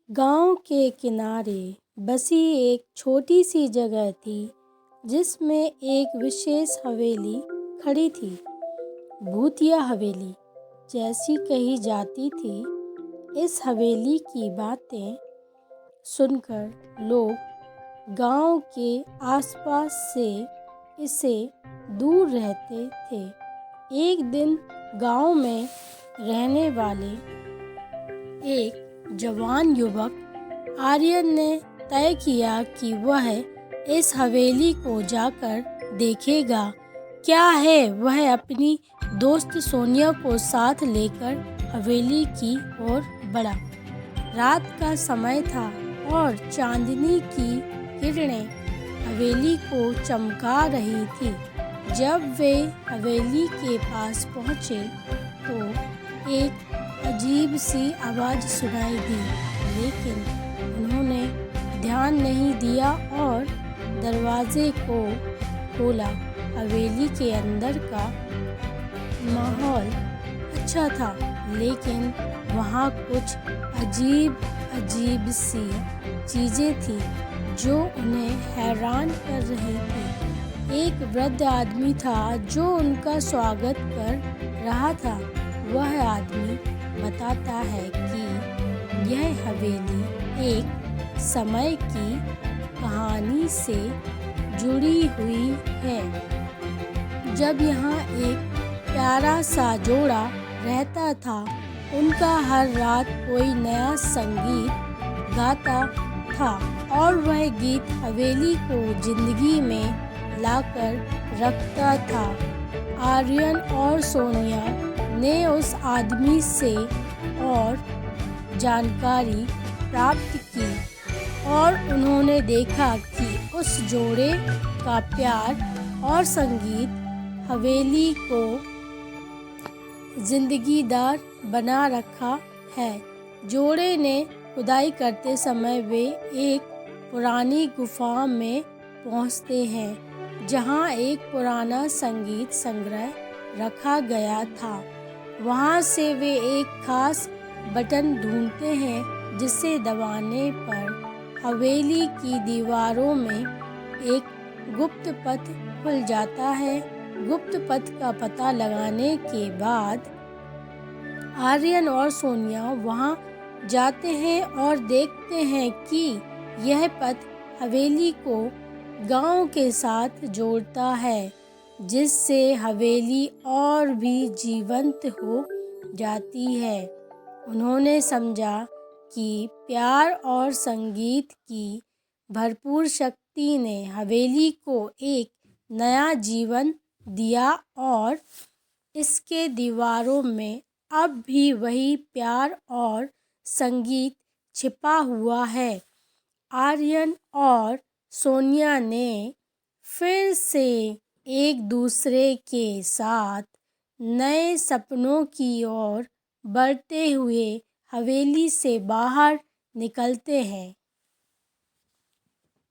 गांव के किनारे बसी एक छोटी सी जगह थी जिसमें एक विशेष हवेली खड़ी थी। भूतिया हवेली जैसी कही जाती थी। इस हवेली की बातें सुनकर लोग गांव के आसपास से इसे दूर रहते थे। एक दिन गांव में रहने वाले एक जवान युवक आर्यन ने तय किया कि वह इस हवेली को जाकर देखेगा। क्या है, वह अपनी दोस्त सोनिया को साथ लेकर हवेली की ओर बढ़ा। रात का समय था और चांदनी की किरणें हवेली को चमका रही थी। जब वे हवेली के पास पहुंचे तो एक अजीब सी आवाज़ सुनाई दी, लेकिन उन्होंने ध्यान नहीं दिया और दरवाजे को खोला। हवेली के अंदर का माहौल अच्छा था, लेकिन वहाँ कुछ अजीब सी चीज़ें थी जो उन्हें हैरान कर रही थी। एक वृद्ध आदमी था जो उनका स्वागत कर रहा था। वह आदमी बताता है कि यह हवेली एक समय की कहानी से जुड़ी हुई है, जब यहाँ एक प्यारा सा जोड़ा रहता था। उनका हर रात कोई नया संगीत गाता था और वह गीत हवेली को जिंदगी में लाकर रखता था। आर्यन और सोनिया ने उस आदमी से और जानकारी प्राप्त की और उन्होंने देखा कि उस जोड़े का प्यार और संगीत हवेली को जिंदगीदार बना रखा है। जोड़े ने खुदाई करते समय वे एक पुरानी गुफा में पहुंचते हैं, जहां एक पुराना संगीत संग्रह रखा गया था। वहां से वे एक खास बटन ढूंढते हैं जिसे दबाने पर हवेली की दीवारों में एक गुप्त पथ खुल जाता है। गुप्त पथ का पता लगाने के बाद आर्यन और सोनिया वहां जाते हैं और देखते हैं कि यह पथ हवेली को गांव के साथ जोड़ता है, जिससे हवेली और भी जीवंत हो जाती है। उन्होंने समझा कि प्यार और संगीत की भरपूर शक्ति ने हवेली को एक नया जीवन दिया और इसके दीवारों में अब भी वही प्यार और संगीत छिपा हुआ है। आर्यन और सोनिया ने फिर से एक दूसरे के साथ नए सपनों की ओर बढ़ते हुए हवेली से बाहर निकलते हैं।